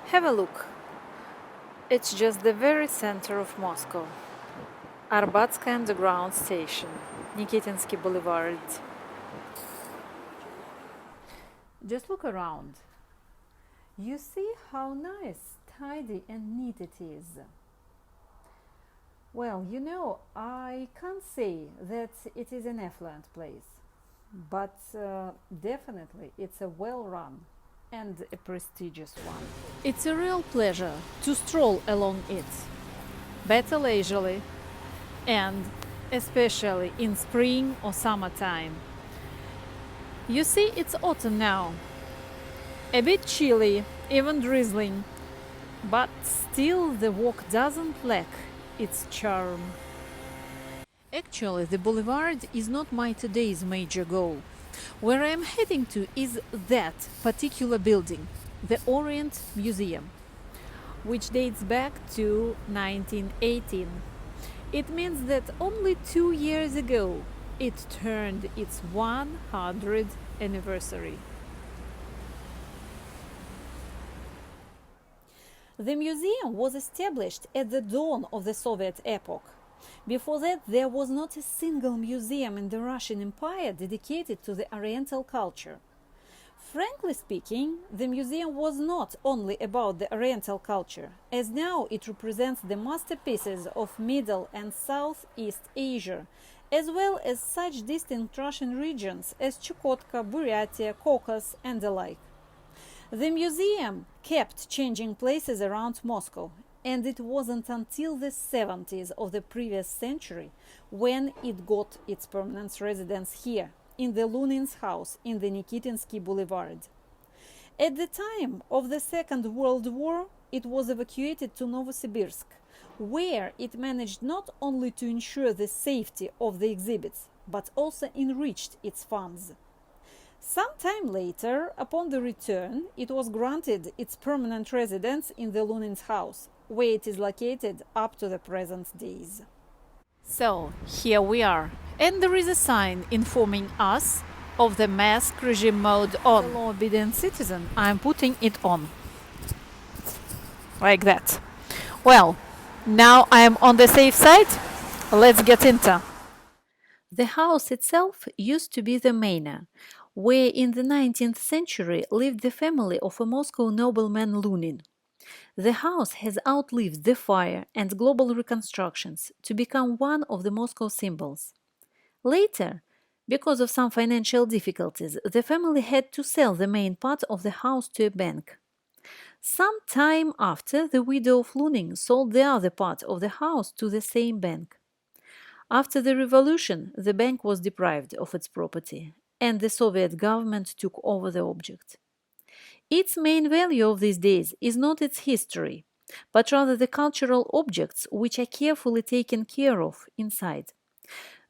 Have a look. It's just the very center of Moscow. Arbatskaya Underground Station, Nikitinsky Boulevard. Just look around. You see how nice, tidy, and neat it is. Well, I can't say that it is an affluent place, but definitely it's a well run and a prestigious one. It's a real pleasure to stroll along it, better leisurely, and especially in spring or summertime. You see, it's autumn now. A bit chilly, even drizzling, but still the walk doesn't lack its charm. Actually, the boulevard is not my today's major goal. Where I am heading to is that particular building, the Orient Museum, which dates back to 1918. It means that only 2 years ago it turned its 100th anniversary. The museum was established at the dawn of the Soviet epoch. Before that, there was not a single museum in the Russian Empire dedicated to the Oriental culture. Frankly speaking, the museum was not only about the Oriental culture, as now it represents the masterpieces of Middle and Southeast Asia, as well as such distinct Russian regions as Chukotka, Buryatia, Caucasus, and the like. The museum kept changing places around Moscow, and it wasn't until the 70s of the previous century when it got its permanent residence here, in the Lunin's house in the Nikitinsky Boulevard. At the time of the Second World War, it was evacuated to Novosibirsk, where it managed not only to ensure the safety of the exhibits, but also enriched its funds. Some time later, upon the return, it was granted its permanent residence in the Lunin's house, where it is located up to the present days. So, here we are, and there is a sign informing us of the mask regime mode on. As a law-obedient citizen, I am putting it on. Like that. Well, now I am on the safe side. Let's get into. The house itself used to be the manor, where in the 19th century lived the family of a Moscow nobleman Lunin. The house has outlived the fire and global reconstructions to become one of the Moscow symbols. Later, because of some financial difficulties, the family had to sell the main part of the house to a bank. Some time after, the widow of Lunin sold the other part of the house to the same bank. After the revolution, the bank was deprived of its property, and the Soviet government took over the object. Its main value of these days is not its history, but rather the cultural objects which are carefully taken care of inside.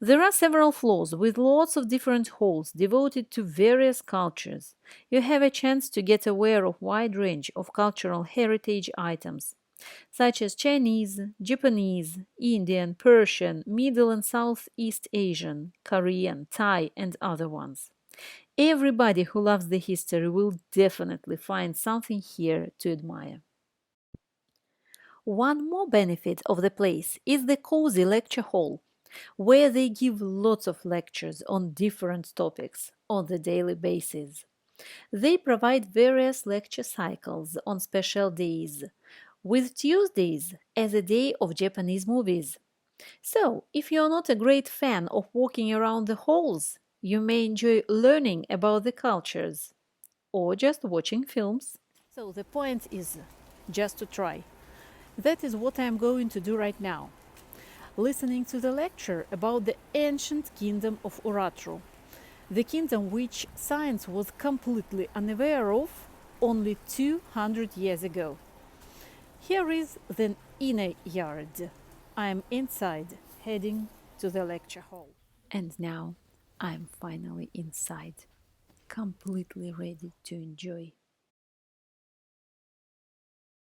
There are several floors with lots of different halls devoted to various cultures. You have a chance to get aware of a wide range of cultural heritage items, such as Chinese, Japanese, Indian, Persian, Middle and Southeast Asian, Korean, Thai, and other ones. Everybody who loves the history will definitely find something here to admire. One more benefit of the place is the cozy lecture hall, where they give lots of lectures on different topics on the daily basis. They provide various lecture cycles on special days, with Tuesdays as a day of Japanese movies. So, if you're not a great fan of walking around the halls, you may enjoy learning about the cultures or just watching films. So, the point is just to try. That is what I am going to do right now, listening to the lecture about the ancient kingdom of Uratru, the kingdom which science was completely unaware of only 200 years ago. Here is the inner yard. I am inside, heading to the lecture hall. And now I am finally inside, completely ready to enjoy